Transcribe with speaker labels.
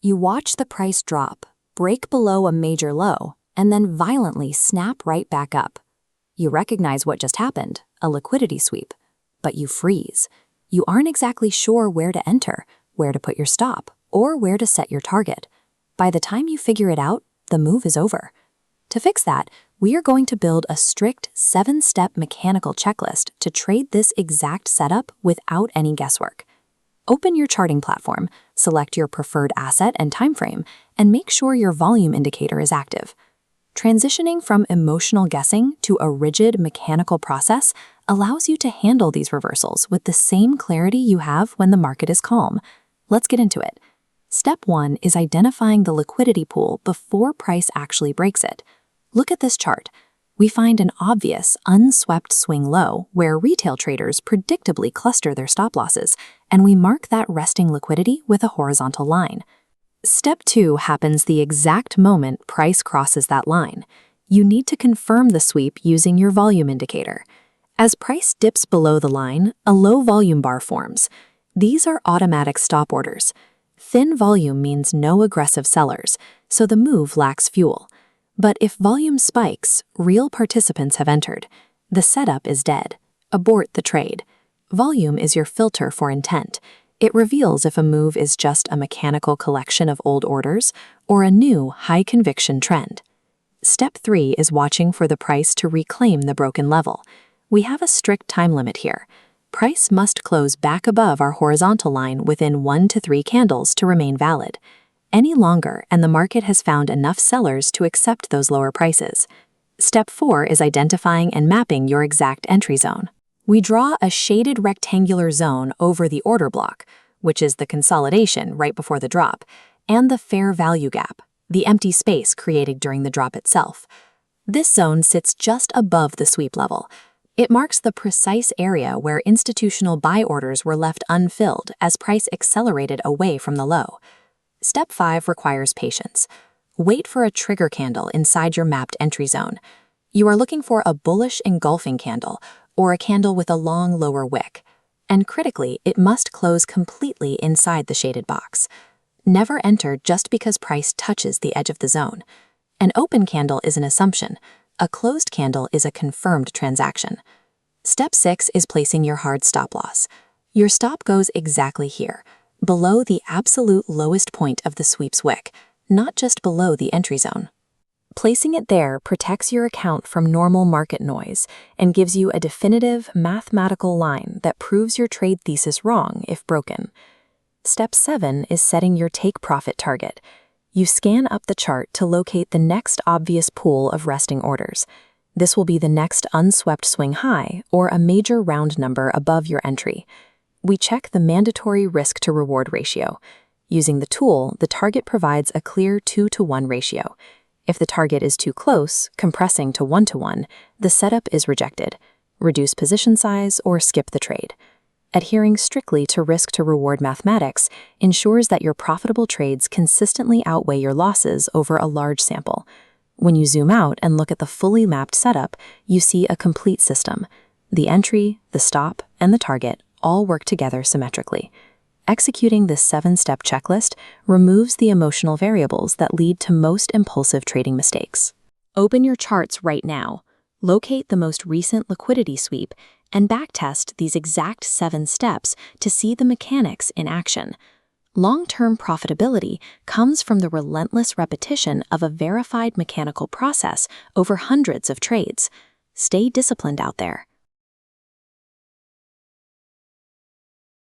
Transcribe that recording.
Speaker 1: You watch the price drop, break below a major low, and then violently snap right back up. You recognize what just happened, a liquidity sweep, but you freeze. You aren't exactly sure where to enter, where to put your stop, or where to set your target. By the time you figure it out, the move is over. To fix that, we are going to build a strict 7-step mechanical checklist to trade this exact setup without any guesswork. Open your charting platform, select your preferred asset and timeframe, and make sure your volume indicator is active. Transitioning from emotional guessing to a rigid mechanical process allows you to handle these reversals with the same clarity you have when the market is calm. Let's get into it. Step 1 is identifying the liquidity pool before price actually breaks it. Look at this chart. We find an obvious, unswept swing low where retail traders predictably cluster their stop losses, and we mark that resting liquidity with a horizontal line. Step 2 happens the exact moment price crosses that line. You need to confirm the sweep using your volume indicator. As price dips below the line, a low volume bar forms. These are automatic stop orders. Thin volume means no aggressive sellers, so the move lacks fuel. But if volume spikes, real participants have entered. The setup is dead. Abort the trade. Volume is your filter for intent. It reveals if a move is just a mechanical collection of old orders or a new, high-conviction trend. Step 3 is watching for the price to reclaim the broken level. We have a strict time limit here. Price must close back above our horizontal line within 1 to 3 candles to remain valid. Any longer, and the market has found enough sellers to accept those lower prices. Step 4 is identifying and mapping your exact entry zone. We draw a shaded rectangular zone over the order block, which is the consolidation right before the drop, and the fair value gap, the empty space created during the drop itself. This zone sits just above the sweep level. It marks the precise area where institutional buy orders were left unfilled as price accelerated away from the low. Step 5 requires patience. Wait for a trigger candle inside your mapped entry zone. You are looking for a bullish engulfing candle or a candle with a long lower wick. And critically, it must close completely inside the shaded box. Never enter just because price touches the edge of the zone. An open candle is an assumption. A closed candle is a confirmed transaction. Step 6 is placing your hard stop loss. Your stop goes exactly here, below the absolute lowest point of the sweep's wick, not just below the entry zone. Placing it there protects your account from normal market noise and gives you a definitive mathematical line that proves your trade thesis wrong if broken. Step 7 is setting your take profit target. You scan up the chart to locate the next obvious pool of resting orders. This will be the next unswept swing high or a major round number above your entry. We check the mandatory risk-to-reward ratio. Using the tool, the target provides a clear 2-to-1 ratio. If the target is too close, compressing to 1-to-1, the setup is rejected. Reduce position size or skip the trade. Adhering strictly to risk-to-reward mathematics ensures that your profitable trades consistently outweigh your losses over a large sample. When you zoom out and look at the fully mapped setup, you see a complete system. The entry, the stop, and the target all work together symmetrically. Executing this 7-step checklist removes the emotional variables that lead to most impulsive trading mistakes. Open your charts right now, locate the most recent liquidity sweep, and backtest these exact 7 steps to see the mechanics in action. Long-term profitability comes from the relentless repetition of a verified mechanical process over hundreds of trades. Stay disciplined out there.